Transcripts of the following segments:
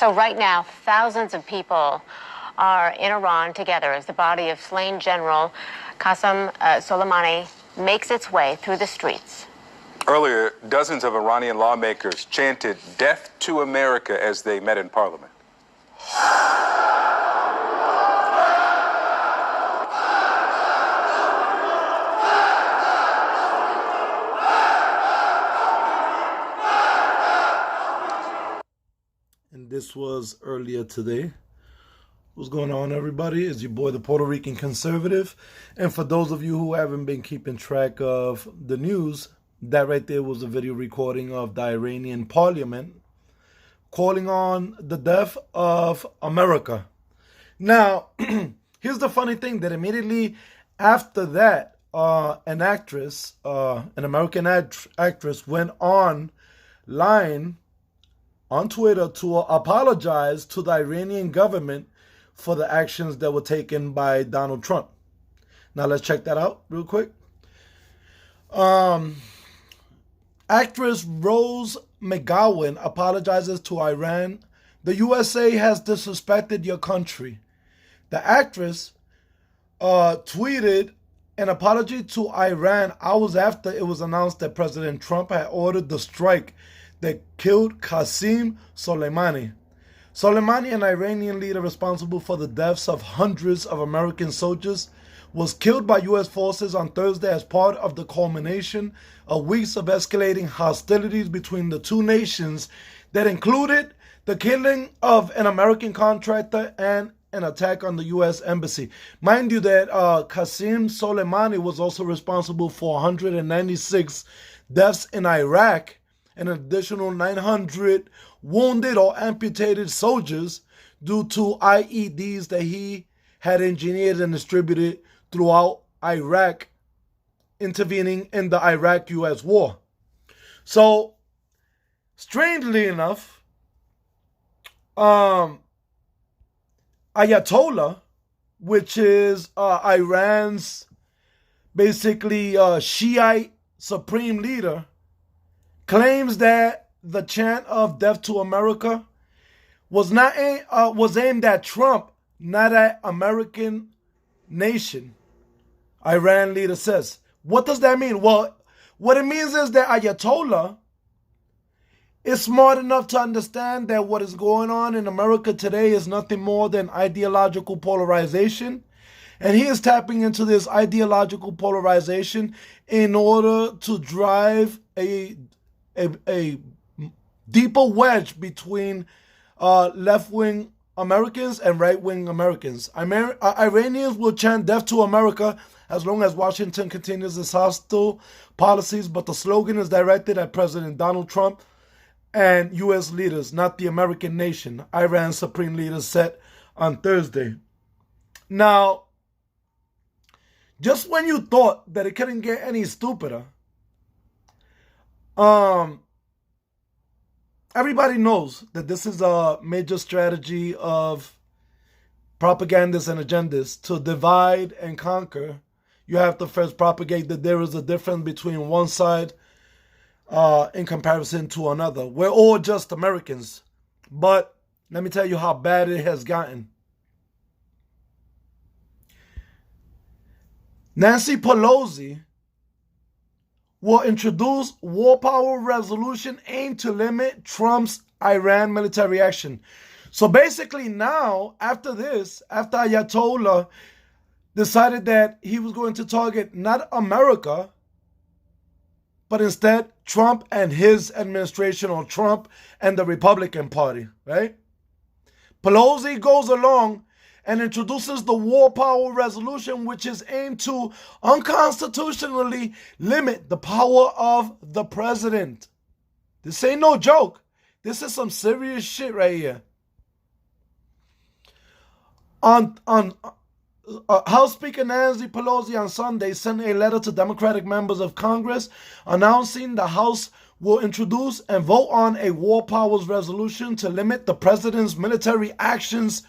So right now, thousands of people are in Iran together as the body of slain General Qassem Soleimani makes its way through the streets. Earlier, dozens of Iranian lawmakers chanted "Death to America" as they met in parliament. And this was earlier today. What's going on, everybody? It's your boy, the Puerto Rican Conservative. And for those of you who haven't been keeping track of the news, that right there was a video recording of the Iranian parliament calling on the death of America. Now, here's the funny thing, that immediately after that, an American actress went online on Twitter to apologize to the Iranian government for the actions that were taken by Donald Trump. Now let's check that out real quick. Actress Rose McGowan apologizes to Iran. The USA has disrespected your country. The actress tweeted an apology to Iran hours after it was announced that President Trump had ordered the strike that killed Qassem Soleimani. Soleimani, an Iranian leader responsible for the deaths of hundreds of American soldiers, was killed by U.S. forces on Thursday as part of the culmination of weeks of escalating hostilities between the two nations that included the killing of an American contractor and an attack on the U.S. embassy. Mind you that Qassem Soleimani was also responsible for 196 deaths in Iraq, an additional 900 wounded or amputated soldiers due to IEDs that he had engineered and distributed throughout Iraq, intervening in the Iraq-US war. So, strangely enough, Ayatollah, which is Iran's basically Shiite supreme leader, claims that the chant of "Death to America" was aimed at Trump, not at American nation. Iran leader says. What does that mean? Well, what it means is that Ayatollah is smart enough to understand that what is going on in America today is nothing more than ideological polarization. And he is tapping into this ideological polarization in order to drive a deeper wedge between left-wing Americans and right-wing Americans. Iranians will chant "Death to America" as long as Washington continues its hostile policies, but the slogan is directed at President Donald Trump and U.S. leaders, not the American nation, Iran's supreme leader said on Thursday. Now, just when you thought that it couldn't get any stupider, everybody knows that this is a major strategy of propagandists and agendas to divide and conquer. You have to first propagate that there is a difference between one side in comparison to another. We're all just Americans. But let me tell you how bad it has gotten. Nancy Pelosi will introduce war power resolution aimed to limit Trump's Iran military action. So basically now, after this, after Ayatollah decided that he was going to target not America, but instead Trump and his administration, or Trump and the Republican Party, right? Pelosi goes along and introduces the war power resolution, which is aimed to unconstitutionally limit the power of the president. This ain't no joke. This is some serious shit right here. House Speaker Nancy Pelosi on Sunday sent a letter to Democratic members of Congress announcing the House will introduce and vote on a war powers resolution to limit the president's military actions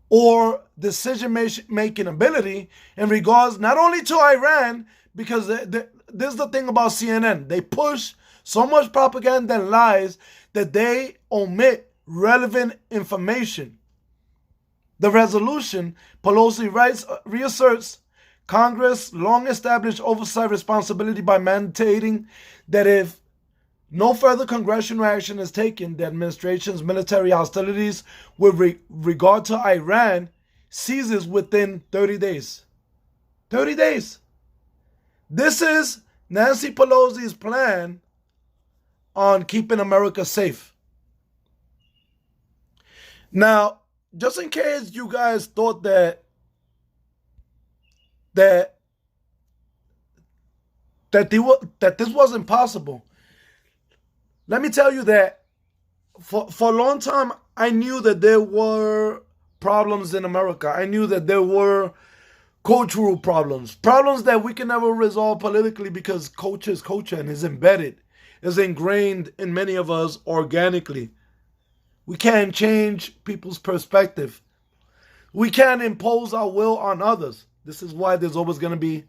or decision-making ability in regards not only to Iran, because this is the thing about CNN. They push so much propaganda and lies that they omit relevant information. The resolution, Pelosi writes, reasserts Congress' long-established oversight responsibility by mandating that if no further congressional action is taken, the administration's military hostilities with regard to Iran ceases within 30 days. 30 days. This is Nancy Pelosi's plan on keeping America safe. Now, just in case you guys thought that this wasn't possible, let me tell you that for a long time, I knew that there were problems in America. I knew that there were cultural problems that we can never resolve politically because culture is culture and is embedded, is ingrained in many of us organically. We can't change people's perspective. We can't impose our will on others. This is why there's always going to be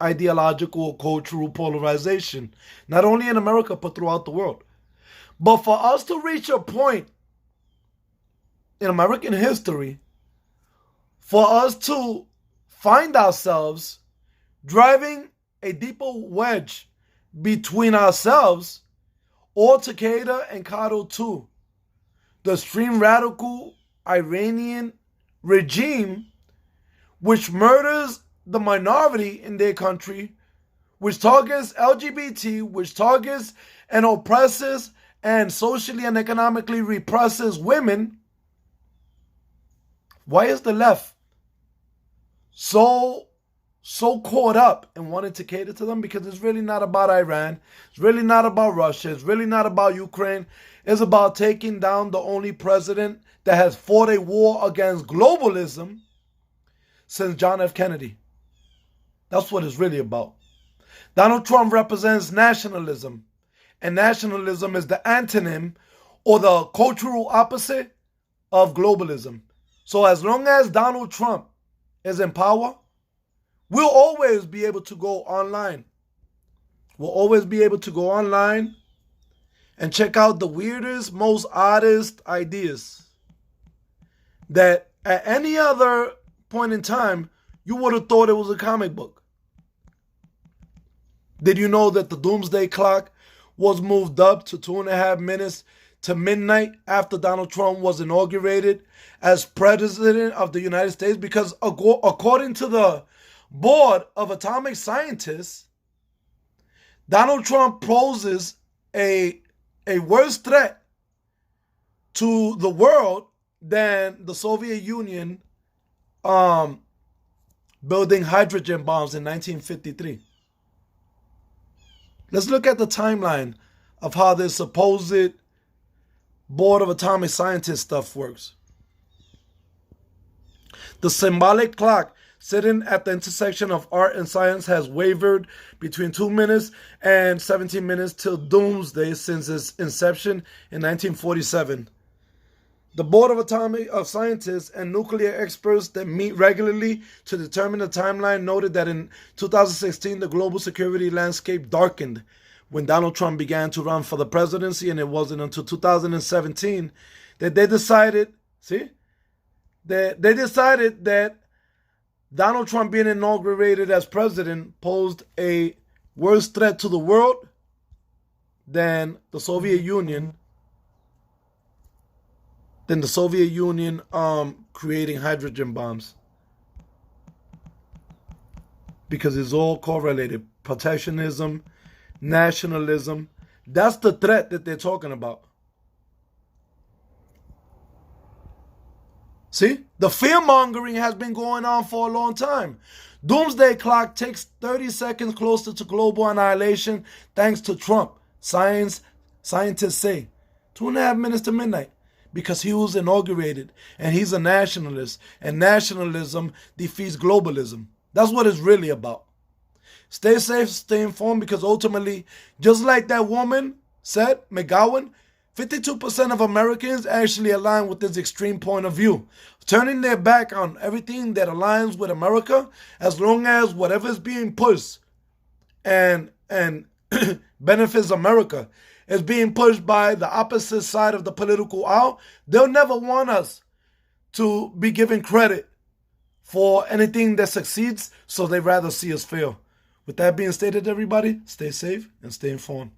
ideological, cultural polarization, not only in America, but throughout the world. But for us to reach a point in American history, for us to find ourselves driving a deeper wedge between ourselves or to cater and coddle to the extreme radical Iranian regime, which murders the minority in their country, which targets LGBT, which targets and oppresses and socially and economically represses women. Why is the left so caught up in wanting to cater to them? Because it's really not about Iran. It's really not about Russia. It's really not about Ukraine. It's about taking down the only president that has fought a war against globalism since John F. Kennedy. That's what it's really about. Donald Trump represents nationalism, and nationalism is the antonym or the cultural opposite of globalism. So as long as Donald Trump is in power, we'll always be able to go online. We'll always be able to go online and check out the weirdest, most oddest ideas that at any other point in time, you would have thought it was a comic book. Did you know that the doomsday clock was moved up to 2.5 minutes to midnight after Donald Trump was inaugurated as president of the United States? Because according to the Board of Atomic Scientists, Donald Trump poses a worse threat to the world than the Soviet Union building hydrogen bombs in 1953. Let's look at the timeline of how this supposed Board of Atomic Scientists stuff works. The symbolic clock sitting at the intersection of art and science has wavered between 2 minutes and 17 minutes till doomsday since its inception in 1947. The Board of Atomic Scientists and nuclear experts that meet regularly to determine the timeline noted that in 2016, the global security landscape darkened when Donald Trump began to run for the presidency, and it wasn't until 2017 that they decided, that Donald Trump being inaugurated as president posed a worse threat to the world than the Soviet Union. Creating hydrogen bombs. Because it's all correlated. Protectionism, nationalism. That's the threat that they're talking about. See? The fear-mongering has been going on for a long time. Doomsday clock takes 30 seconds closer to global annihilation thanks to Trump. Scientists say 2.5 minutes to midnight. Because he was inaugurated and he's a nationalist, and nationalism defeats globalism. That's what it's really about. Stay safe, stay informed, because ultimately, just like that woman said, McGowan, 52% of Americans actually align with this extreme point of view, turning their back on everything that aligns with America as long as whatever is being pushed and benefits America is being pushed by the opposite side of the political aisle, they'll never want us to be given credit for anything that succeeds, so they'd rather see us fail. With that being stated, everybody, stay safe and stay informed.